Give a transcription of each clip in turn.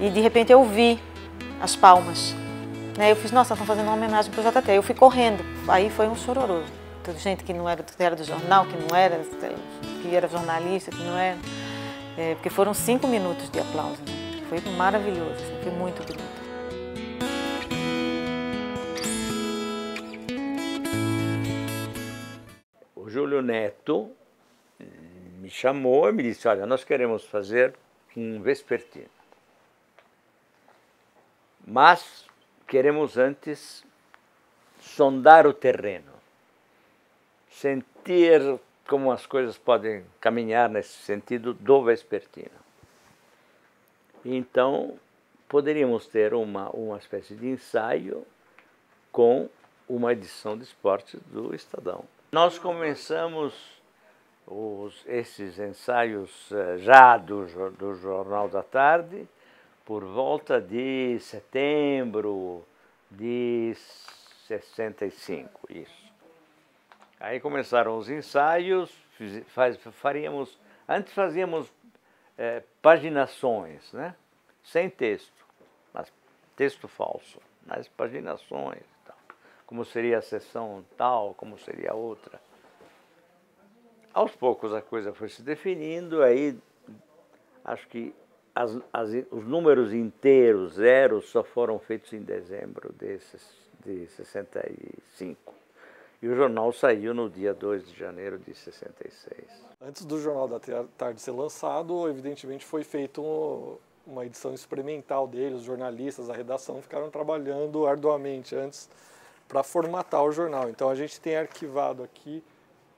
E de repente eu vi as palmas. Né? Eu fiz, nossa, estão fazendo uma homenagem para o JT. Eu fui correndo. Aí foi um chororô. Gente que não era, do jornal, que não era, que era jornalista, que não era. Porque foram 5 minutos de aplauso. Né? Foi maravilhoso, assim, foi muito bonito. O Júlio Neto me chamou e me disse, olha, nós queremos fazer um vespertino. Mas queremos antes sondar o terreno, sentir como as coisas podem caminhar nesse sentido do vespertino. Então, poderíamos ter uma espécie de ensaio com uma edição de esportes do Estadão. Nós começamos esses ensaios já do Jornal da Tarde por volta de setembro de 65, isso. Aí começaram os ensaios, antes fazíamos paginações, né? Sem texto, mas texto falso, mas paginações e tal. Como seria a sessão tal, como seria a outra. Aos poucos a coisa foi se definindo, aí acho que os números inteiros, zeros, só foram feitos em dezembro de 65. E o jornal saiu no dia 2 de janeiro de 66. Antes do Jornal da Tarde ser lançado, evidentemente foi feita uma edição experimental dele, os jornalistas, a redação ficaram trabalhando arduamente antes para formatar o jornal. Então a gente tem arquivado aqui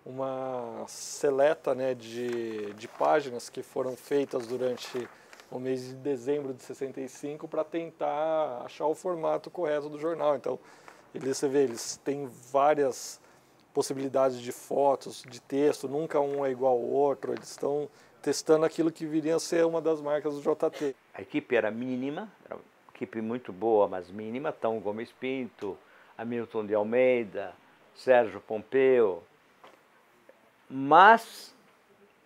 uma seleta, né, de páginas que foram feitas durante o mês de dezembro de 65 para tentar achar o formato correto do jornal. Então, você vê, eles têm várias possibilidades de fotos, de texto, nunca um é igual ao outro, eles estão testando aquilo que viria a ser uma das marcas do JT. A equipe era mínima, era uma equipe muito boa, mas mínima, Tom Gomes Pinto, Hamilton de Almeida, Sérgio Pompeu. Mas,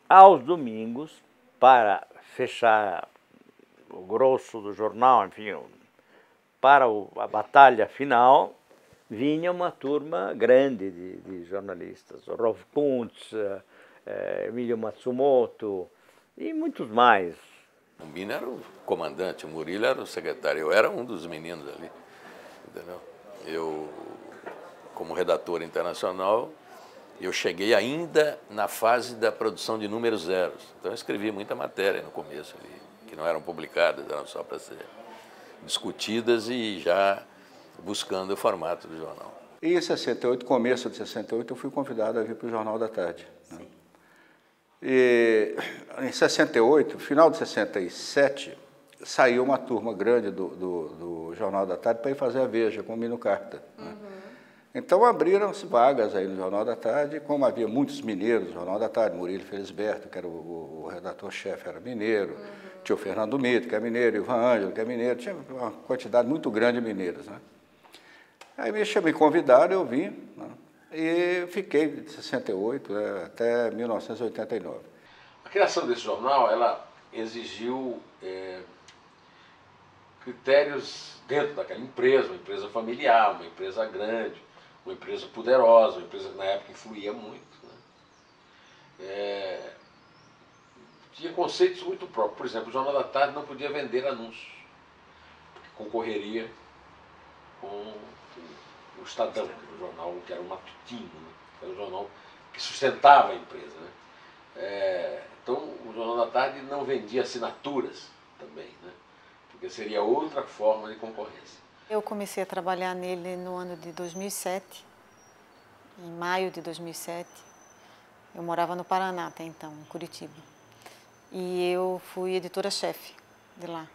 aos domingos, para fechar o grosso do jornal, enfim, para a batalha final, vinha uma turma grande de jornalistas, Rolf Kuntz, Emílio Matsumoto e muitos mais. O Bino era o comandante, o Murilo era o secretário, eu era um dos meninos ali, entendeu? Eu, como redator internacional, eu cheguei ainda na fase da produção de números zeros, então eu escrevi muita matéria no começo ali, que não eram publicadas, eram só para ser discutidas e já buscando o formato do jornal. E em 68, começo de 68, eu fui convidado a vir para o Jornal da Tarde. Né? E em 68, final de 67, saiu uma turma grande do Jornal da Tarde para ir fazer a Veja com o Mino Carta. Né? Então abriram-se vagas aí no Jornal da Tarde, como havia muitos mineiros no Jornal da Tarde, Murilo Felisberto, que era o redator-chefe, era mineiro, tinha o Fernando Mito, que é mineiro, Ivan Ângelo, que é mineiro, tinha uma quantidade muito grande de mineiros. Né? Aí me convidaram, eu vim, né? E fiquei de 68 até 1989. A criação desse jornal, ela exigiu critérios dentro daquela empresa, uma empresa familiar, uma empresa grande, uma empresa poderosa, uma empresa que na época influía muito. Né? Tinha conceitos muito próprios. Por exemplo, o Jornal da Tarde não podia vender anúncios, porque concorreria com o Estadão, que era o jornal que era o matutino, né? Que era o jornal que sustentava a empresa. Né? Então, o Jornal da Tarde não vendia assinaturas também, né? Porque seria outra forma de concorrência. Eu comecei a trabalhar nele no ano de 2007, em maio de 2007. Eu morava no Paraná até então, em Curitiba. E eu fui editora-chefe de lá.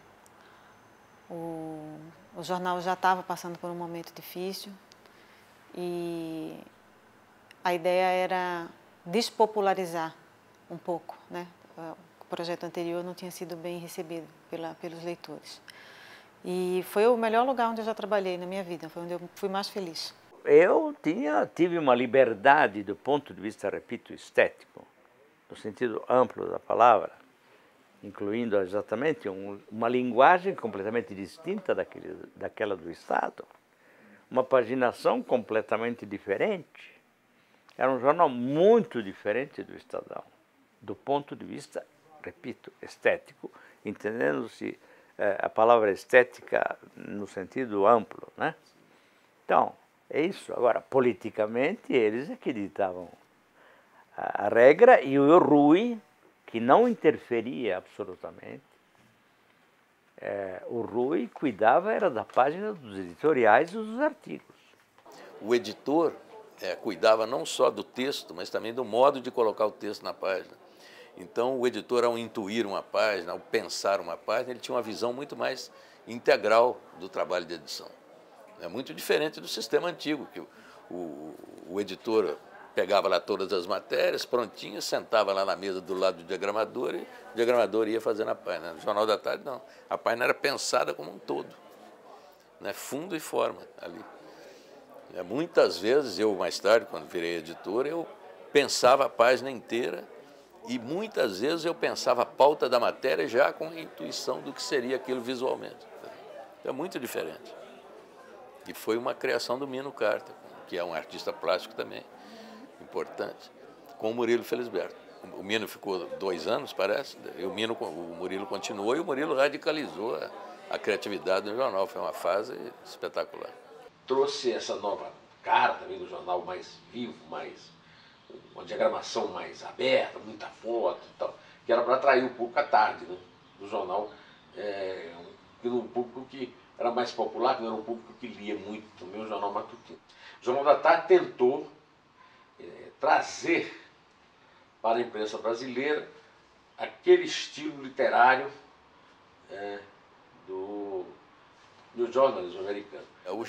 O jornal já estava passando por um momento difícil e a ideia era despopularizar um pouco, né? O projeto anterior não tinha sido bem recebido pelos leitores. E foi o melhor lugar onde eu já trabalhei na minha vida, foi onde eu fui mais feliz. Eu tive uma liberdade do ponto de vista, repito, estético, no sentido amplo da palavra, incluindo exatamente uma linguagem completamente distinta daquela do Estado, uma paginação completamente diferente. Era um jornal muito diferente do Estadão, do ponto de vista, repito, estético, entendendo-se a palavra estética no sentido amplo, né? Então, é isso. Agora, politicamente, eles é que ditavam a regra, e o Rui, que não interferia absolutamente, o Rui cuidava era da página dos editoriais e dos artigos. O editor cuidava não só do texto, mas também do modo de colocar o texto na página. Então, o editor, ao intuir uma página, ao pensar uma página, ele tinha uma visão muito mais integral do trabalho de edição. É muito diferente do sistema antigo, que o editor pegava lá todas as matérias, prontinhas, sentava lá na mesa do lado do diagramador e o diagramador ia fazendo a página. No Jornal da Tarde, não. A página era pensada como um todo, né? Fundo e forma ali. Muitas vezes, eu mais tarde, quando virei editor, eu pensava a página inteira e muitas vezes eu pensava a pauta da matéria já com a intuição do que seria aquilo visualmente. É muito diferente. E foi uma criação do Mino Carta, que é um artista plástico também importante, com o Murilo Felisberto. O Mino ficou 2 anos, parece, e o Murilo continuou, e o Murilo radicalizou a criatividade do jornal. Foi uma fase espetacular. Trouxe essa nova cara também do jornal, mais vivo, uma diagramação mais aberta, muita foto e tal, que era para atrair o público à tarde, né, do jornal, um público que era mais popular, que não era um público que lia muito também o jornal matutino. O Jornal da Tarde tentou trazer para a imprensa brasileira aquele estilo literário do jornalismo americano. O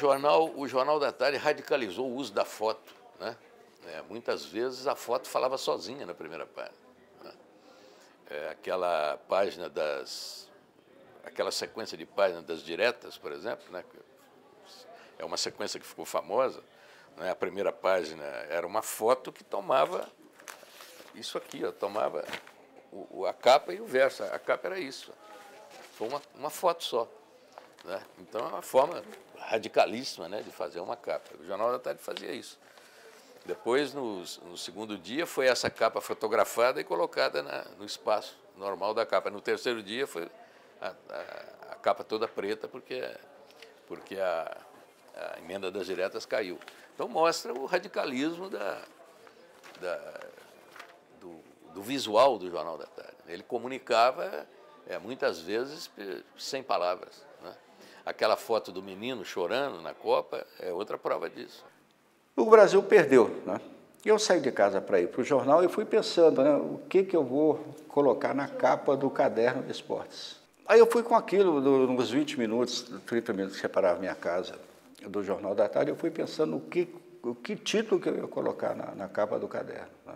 Jornal da Tarde radicalizou o uso da foto, né? Muitas vezes a foto falava sozinha na primeira página, né? Aquela página aquela sequência de páginas das diretas, por exemplo, né? É uma sequência que ficou famosa, né? A primeira página era uma foto que tomava isso aqui, ó, tomava a capa e o verso. A capa era isso. Foi uma foto só, né? Então é uma forma radicalíssima, né, de fazer uma capa. O Jornal da Tarde fazia isso. Depois, no segundo dia, foi essa capa fotografada e colocada no espaço normal da capa. No terceiro dia foi a capa toda preta, porque a emenda das diretas caiu. Então mostra o radicalismo do visual do Jornal da Tarde. Ele comunicava, muitas vezes, sem palavras, né? Aquela foto do menino chorando na Copa é outra prova disso. O Brasil perdeu, né? Eu saí de casa para ir para o jornal e fui pensando, né, o que eu vou colocar na capa do caderno de esportes. Aí eu fui com aquilo, nos 20 minutos, 30 minutos que separava minha casa do Jornal da Tarde, eu fui pensando o que título que eu ia colocar na capa do caderno, né?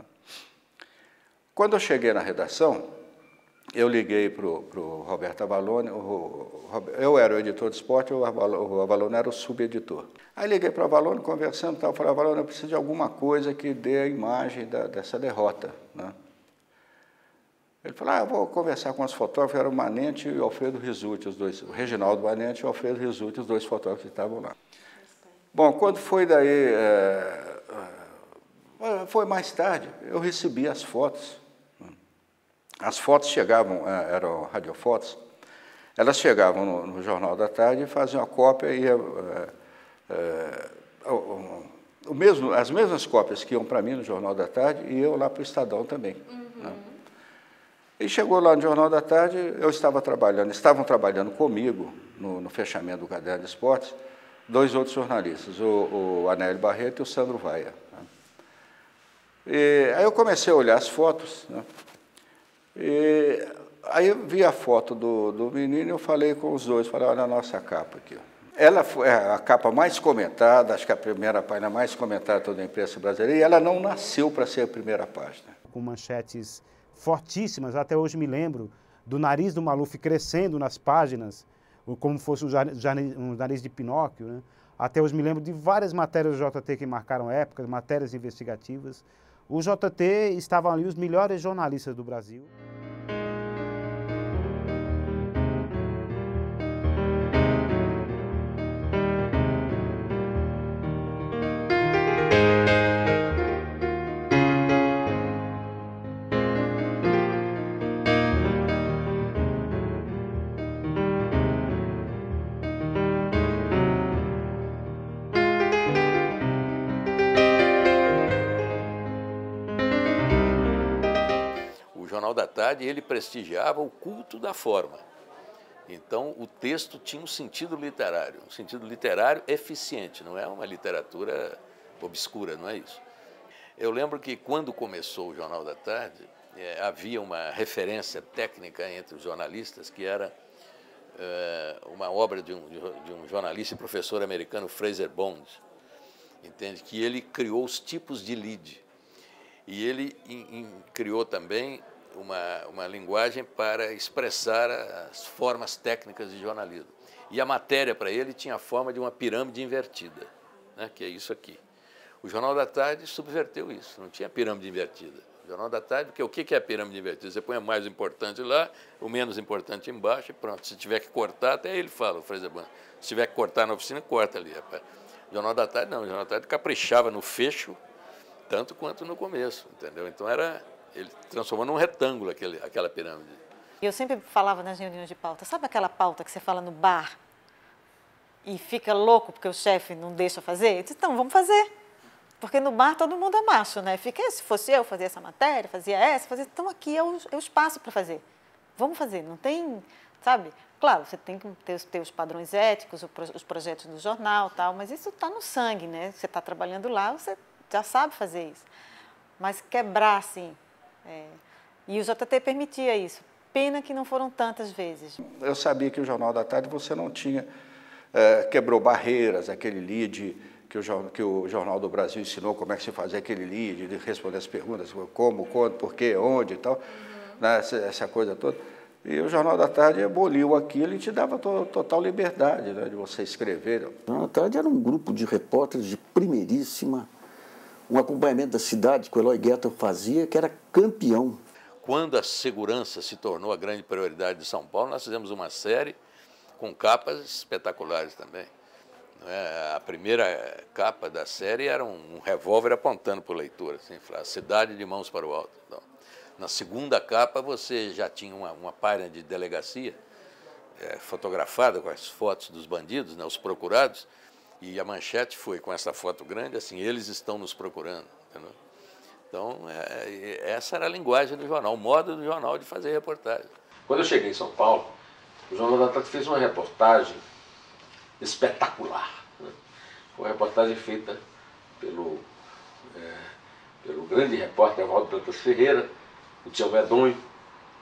Quando eu cheguei na redação, eu liguei para o Roberto Avallone, eu era o editor de esporte, o Avallone era o subeditor. Aí liguei para o Avallone, conversando e tal, falei, Avallone, eu preciso de alguma coisa que dê a imagem dessa derrota, né? Ele falou, eu vou conversar com os fotógrafos, era o Manente e o Alfredo Rizzuti, os dois, o Reginaldo Manente e o Alfredo Rizzuti, os dois fotógrafos que estavam lá. Bom, quando foi daí, foi mais tarde, eu recebi as fotos. As fotos chegavam, eram radiofotos, elas chegavam no Jornal da Tarde e faziam a cópia e as mesmas cópias que iam para mim no Jornal da Tarde iam lá para o Estadão também. Né? E chegou lá no Jornal da Tarde, estavam trabalhando comigo no fechamento do Caderno de Esportes, 2 outros jornalistas, o Anélio Barreto e o Sandro Vaia. Né? E aí eu comecei a olhar as fotos, né? E aí eu vi a foto do menino e eu falei com os dois, falei, olha a nossa capa aqui. Ela foi a capa mais comentada, acho que a primeira página mais comentada de toda a imprensa brasileira, e ela não nasceu para ser a primeira página. Com manchetes fortíssimas, até hoje me lembro do nariz do Maluf crescendo nas páginas, como fosse um nariz de Pinóquio, né? Até hoje me lembro de várias matérias do JT que marcaram épocas, matérias investigativas. O JT estavam ali os melhores jornalistas do Brasil. Tarde, ele prestigiava o culto da forma. Então, o texto tinha um sentido literário eficiente, não é uma literatura obscura, não é isso. Eu lembro que quando começou o Jornal da Tarde, havia uma referência técnica entre os jornalistas, que era uma obra de um jornalista e professor americano, Fraser Bond, entende? Que ele criou os tipos de lead. E ele criou também uma linguagem para expressar as formas técnicas de jornalismo. E a matéria para ele tinha a forma de uma pirâmide invertida, né, que é isso aqui. O Jornal da Tarde subverteu isso, não tinha pirâmide invertida. O Jornal da Tarde, porque o que é a pirâmide invertida? Você põe o mais importante lá, o menos importante embaixo e pronto. Se tiver que cortar, até ele fala, o Fraser Bond. Se tiver que cortar na oficina, corta ali. Rapaz. O Jornal da Tarde não, o Jornal da Tarde caprichava no fecho, tanto quanto no começo, entendeu? Então ele transformou num retângulo aquela pirâmide. Eu sempre falava nas reuniões de pauta, sabe aquela pauta que você fala no bar e fica louco porque o chefe não deixa fazer? Eu disse, então, vamos fazer. Porque no bar todo mundo é macho, né? Fica, se fosse eu, fazia essa matéria, fazia essa, fazia... Então aqui é o espaço para fazer. Vamos fazer, não tem, sabe? Claro, você tem que ter os padrões éticos, os projetos do jornal, tal, mas isso está no sangue, né? Você está trabalhando lá, você já sabe fazer isso. Mas quebrar, assim... E o JT permitia isso. Pena que não foram tantas vezes. Eu sabia que o Jornal da Tarde você não tinha... quebrou barreiras, aquele lead que o Jornal do Brasil ensinou como é que se fazia aquele lead, de responder as perguntas, como, quando, por quê, onde e tal, né, essa coisa toda. E o Jornal da Tarde aboliu aquilo e te dava total liberdade, né, de você escrever. O Jornal da Tarde era um grupo de repórteres de primeiríssima, um acompanhamento da cidade que o Eloy Guetta fazia, que era campeão. Quando a segurança se tornou a grande prioridade de São Paulo, nós fizemos uma série com capas espetaculares também. A primeira capa da série era um revólver apontando para o leitor, assim, a cidade de mãos para o alto. Então, na segunda capa você já tinha uma página de delegacia fotografada com as fotos dos bandidos, né, os procurados, e a manchete foi com essa foto grande, assim, eles estão nos procurando. Entendeu? Então, essa era a linguagem do jornal, o modo do jornal de fazer reportagem. Quando eu cheguei em São Paulo, o Jornal da Tarde fez uma reportagem espetacular. Né? Foi uma reportagem feita pelo grande repórter Evaldo Dantas Ferreira, o Tião Medonho,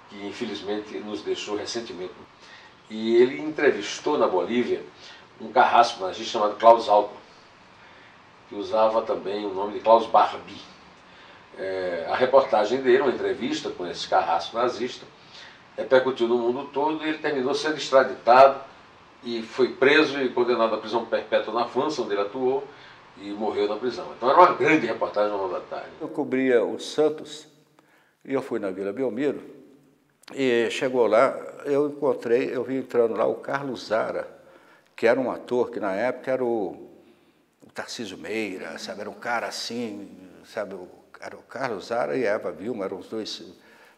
que infelizmente nos deixou recentemente. E ele entrevistou na Bolívia um carrasco nazista chamado Klaus Altman, que usava também o nome de Klaus Barbie. A reportagem dele, uma entrevista com esse carrasco nazista, repercutiu no mundo todo e ele terminou sendo extraditado e foi preso e condenado à prisão perpétua na França, onde ele atuou, e morreu na prisão. Então era uma grande reportagem no Jornal da Tarde. Eu cobria o Santos e eu fui na Vila Belmiro e chegou lá, eu vi entrando lá o Carlos Zara, que era um ator que na época era o Tarcísio Meira, sabe, era um cara assim, sabe, era o Carlos Zara e Eva Vilma, eram os dois,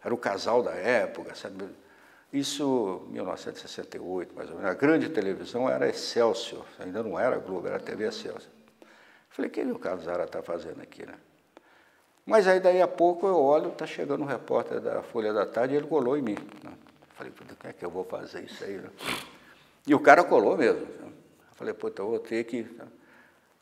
era o casal da época, sabe? Isso em 1968, mais ou menos. A grande televisão era Excelsior, ainda não era Globo, era a TV Excelsior. Falei, o que o Carlos Zara está fazendo aqui, né? Mas aí daí a pouco eu olho, está chegando um repórter da Folha da Tarde e ele colou em mim. Né? Falei, o que é que eu vou fazer isso aí, né? E o cara colou mesmo. Né? Falei, puta, eu vou ter que... Né?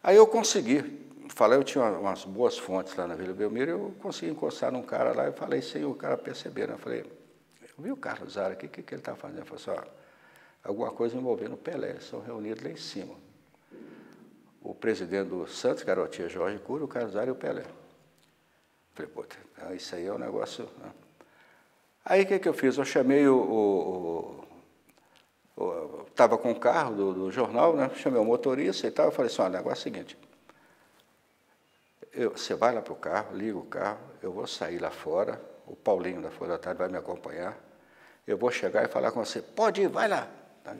Aí eu consegui. Falei, eu tinha umas boas fontes lá na Vila Belmiro, eu consegui encostar num cara lá e falei sem o cara perceber, né? Eu falei, eu vi o Carlos Zara aqui, o que ele está fazendo? Eu falei assim, alguma coisa envolvendo o Pelé, eles são reunidos lá em cima. O presidente do Santos, Garotinha Jorge Cury, o Carlos Zara e o Pelé. Falei, puta, isso aí é um negócio... Né? Aí o que eu fiz? Eu chamei estava com o carro do jornal, né? Chamei o motorista e tal, eu falei assim, olha, o negócio é o seguinte, você vai lá para o carro, liga o carro, eu vou sair lá fora, o Paulinho da Folha da Tarde vai me acompanhar, eu vou chegar e falar com você, pode ir, vai lá.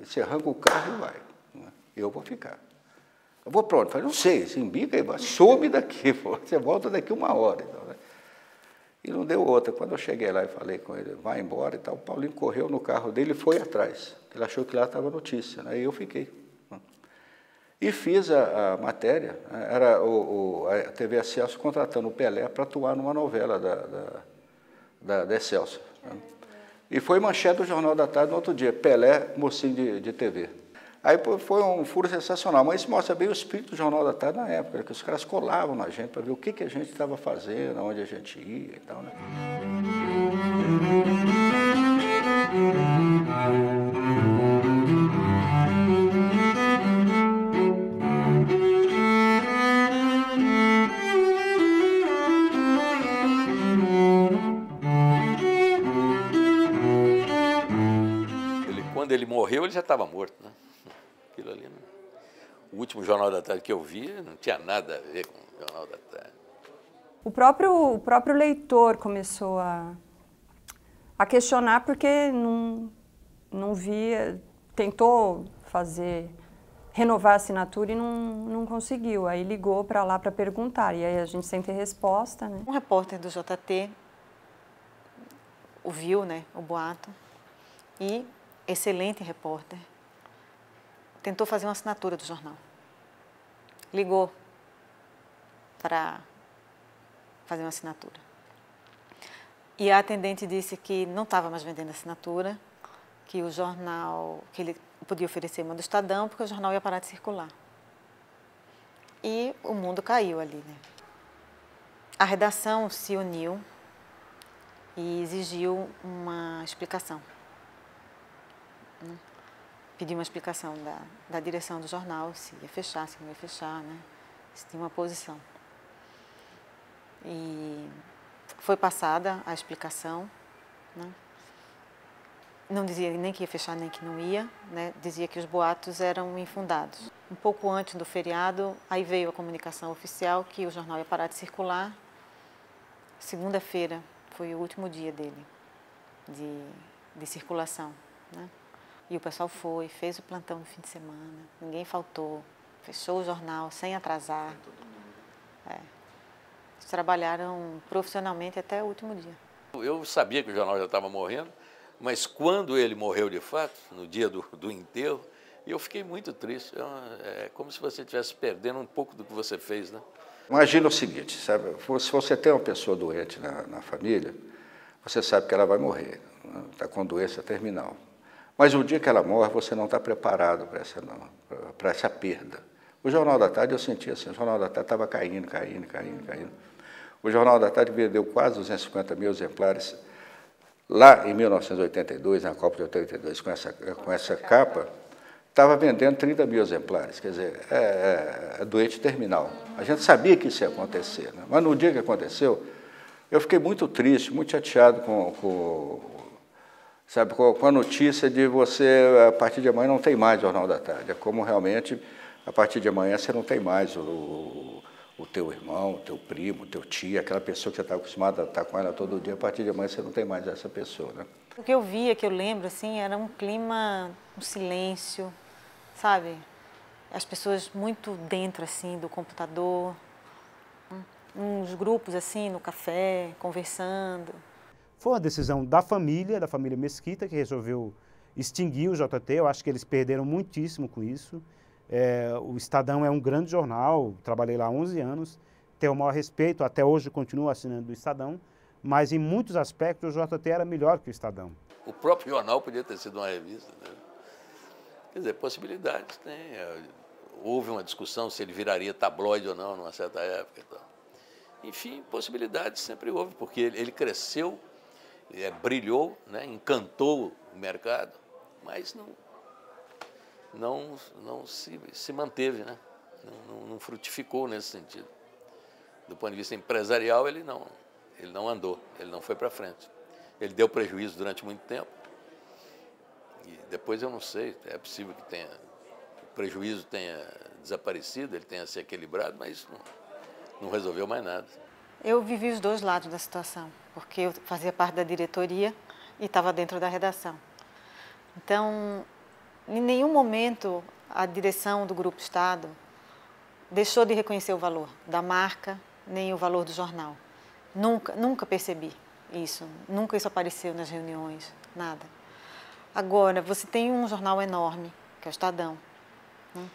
Você arranca o carro e vai. Eu vou ficar. Eu vou pronto. Falei, não sei, se embica e some daqui, pô. Você volta daqui 1 hora. Então, né? E não deu outra. Quando eu cheguei lá e falei com ele, vai embora e tal, o Paulinho correu no carro dele e foi atrás. Ele achou que lá estava notícia, né? E eu fiquei. E fiz a matéria, era a TV Excelsior contratando o Pelé para atuar numa novela da Excelsior. Né? E foi manchete do Jornal da Tarde no outro dia, Pelé, mocinho de TV. Aí foi um furo sensacional, mas isso mostra bem o espírito do Jornal da Tarde na época, que os caras colavam na gente para ver o que a gente estava fazendo, aonde a gente ia e tal, né? Quando ele morreu, ele já estava morto, né? Aquilo ali, o último Jornal da Tarde que eu vi não tinha nada a ver com o Jornal da Tarde. O próprio leitor começou a questionar porque não via, tentou renovar a assinatura e não conseguiu. Aí ligou para lá para perguntar, e aí a gente sem ter resposta, né? Um repórter do JT ouviu, né, o boato e, excelente repórter, tentou fazer uma assinatura do jornal. Ligou para fazer uma assinatura. E a atendente disse que não estava mais vendendo assinatura, que o jornal, que ele podia oferecer uma do Estadão, porque o jornal ia parar de circular. E o mundo caiu ali, né? A redação se uniu e exigiu uma explicação. Pediu uma explicação da direção do jornal, se ia fechar, se não ia fechar, né? Se tinha uma posição. E foi passada a explicação, né? Não dizia nem que ia fechar, nem que não ia, né? Dizia que os boatos eram infundados. Um pouco antes do feriado, aí veio a comunicação oficial que o jornal ia parar de circular. Segunda-feira foi o último dia dele, de circulação, né? E o pessoal fez o plantão no fim de semana, ninguém faltou, fechou o jornal sem atrasar. Eles trabalharam profissionalmente até o último dia. Eu sabia que o jornal já estava morrendo, mas quando ele morreu de fato, no dia do enterro, eu fiquei muito triste. É como se você estivesse perdendo um pouco do que você fez, né? Imagina o seguinte, sabe? Se você tem uma pessoa doente na família, você sabe que ela vai morrer, está com doença terminal. Mas o dia que ela morre, você não está preparado para essa perda. O Jornal da Tarde eu sentia assim, o Jornal da Tarde estava caindo. O Jornal da Tarde vendeu quase 250 mil exemplares. Lá em 1982, na Copa de 82, com essa capa, estava vendendo 30 mil exemplares. Quer dizer, é doente terminal. A gente sabia que isso ia acontecer, né? Mas no dia que aconteceu, eu fiquei muito triste, muito chateado com a notícia de você, a partir de amanhã, não tem mais Jornal da Tarde. É como realmente, a partir de amanhã, você não tem mais o teu irmão, o teu primo, o teu tio, aquela pessoa que você está acostumado a estar com ela todo dia, a partir de amanhã você não tem mais essa pessoa, né? O que eu via, que eu lembro, assim, era um clima, um silêncio, sabe? As pessoas muito dentro, assim, do computador, uns grupos, assim, no café, conversando. Foi uma decisão da família Mesquita, que resolveu extinguir o JT. Eu acho que eles perderam muitíssimo com isso. O Estadão é um grande jornal, trabalhei lá há 11 anos, tenho o maior respeito, até hoje continuo assinando o Estadão, mas em muitos aspectos o JT era melhor que o Estadão. O próprio jornal podia ter sido uma revista, né? Quer dizer, possibilidades tem. Houve uma discussão se ele viraria tabloide ou não, numa certa época e tal. Enfim, possibilidades sempre houve, porque ele cresceu, brilhou, né, encantou o mercado, mas não se manteve, né? Não frutificou nesse sentido. Do ponto de vista empresarial, ele não andou, ele não foi para frente. Ele deu prejuízo durante muito tempo. E depois eu não sei, é possível que o prejuízo tenha desaparecido, ele tenha se equilibrado, mas isso não resolveu mais nada. Eu vivi os dois lados da situação, porque eu fazia parte da diretoria e estava dentro da redação. Então, em nenhum momento a direção do Grupo Estado deixou de reconhecer o valor da marca, nem o valor do jornal. Nunca percebi isso, nunca isso apareceu nas reuniões, nada. Agora, você tem um jornal enorme, que é o Estadão, né?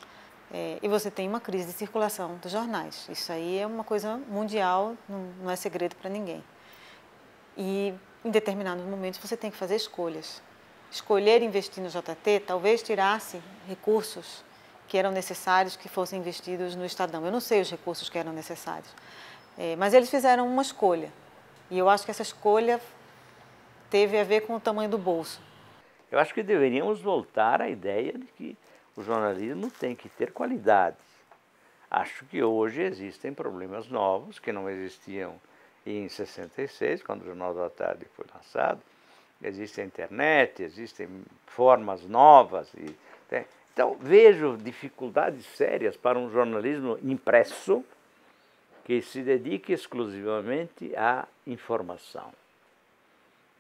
E você tem uma crise de circulação dos jornais. Isso aí é uma coisa mundial, não é segredo para ninguém. E em determinados momentos você tem que fazer escolhas. Escolher investir no JT talvez tirasse recursos que eram necessários que fossem investidos no Estadão. Eu não sei os recursos que eram necessários, mas eles fizeram uma escolha. E eu acho que essa escolha teve a ver com o tamanho do bolso. Eu acho que deveríamos voltar à ideia de que o jornalismo tem que ter qualidade. Acho que hoje existem problemas novos que não existiam em 66, quando o Jornal da Tarde foi lançado. Existe a internet, existem formas novas. Então, vejo dificuldades sérias para um jornalismo impresso que se dedique exclusivamente à informação.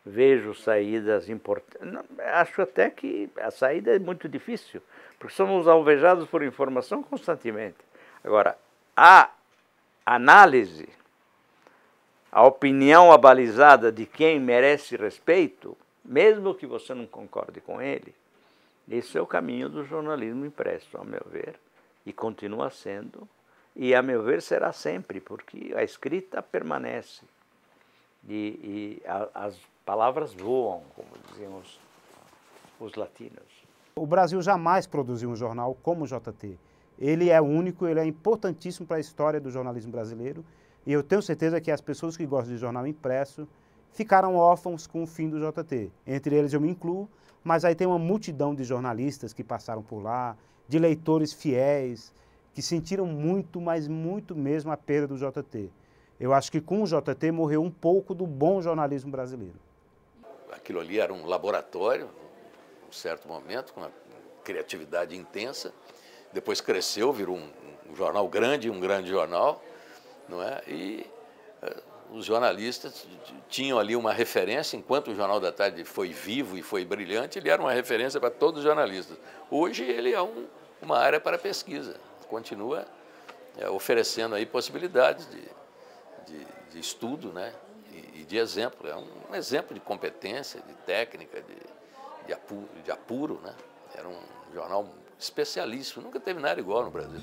Vejo saídas importantes. Acho até que a saída é muito difícil, porque somos alvejados por informação constantemente. Agora, a análise, a opinião abalizada de quem merece respeito, mesmo que você não concorde com ele, esse é o caminho do jornalismo impresso, a meu ver, e continua sendo, e a meu ver será sempre, porque a escrita permanece e as palavras voam, como diziam os latinos. O Brasil jamais produziu um jornal como o JT. Ele é único, ele é importantíssimo para a história do jornalismo brasileiro, e eu tenho certeza que as pessoas que gostam de jornal impresso ficaram órfãos com o fim do JT. Entre eles eu me incluo, mas aí tem uma multidão de jornalistas que passaram por lá, de leitores fiéis, que sentiram muito, mas muito mesmo a perda do JT. Eu acho que com o JT morreu um pouco do bom jornalismo brasileiro. Aquilo ali era um laboratório, em um certo momento, com uma criatividade intensa. Depois cresceu, virou um jornal grande, um grande jornal, não é? E os jornalistas tinham ali uma referência. Enquanto o Jornal da Tarde foi vivo e foi brilhante, ele era uma referência para todos os jornalistas. Hoje ele é uma área para pesquisa, continua oferecendo aí possibilidades de estudo, né? E de exemplo. É um exemplo de competência, de técnica, de apuro, né? Era um jornal especialíssimo, nunca teve nada igual no Brasil.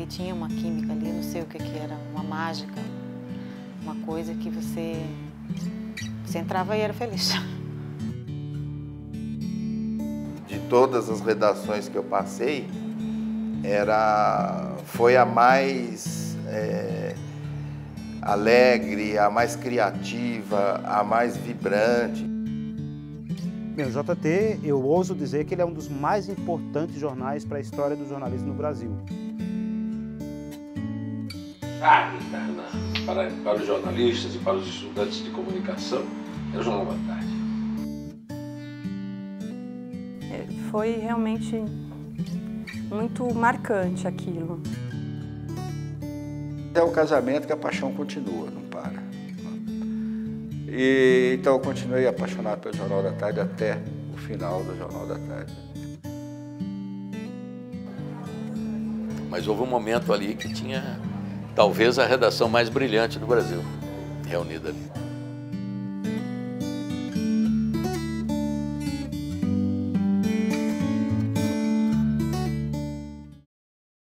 Tinha uma química ali, não sei o que era, uma mágica, uma coisa que você entrava e era feliz. De todas as redações que eu passei, foi a mais alegre, a mais criativa, a mais vibrante. Bem, o JT, eu ouso dizer que ele é um dos mais importantes jornais para a história do jornalismo no Brasil. Para os jornalistas e para os estudantes de comunicação, é o Jornal da Tarde. Foi realmente muito marcante aquilo. É um casamento que a paixão continua, não para. E, então eu continuei apaixonado pelo Jornal da Tarde até o final do Jornal da Tarde. Mas houve um momento ali que tinha talvez a redação mais brilhante do Brasil reunida ali.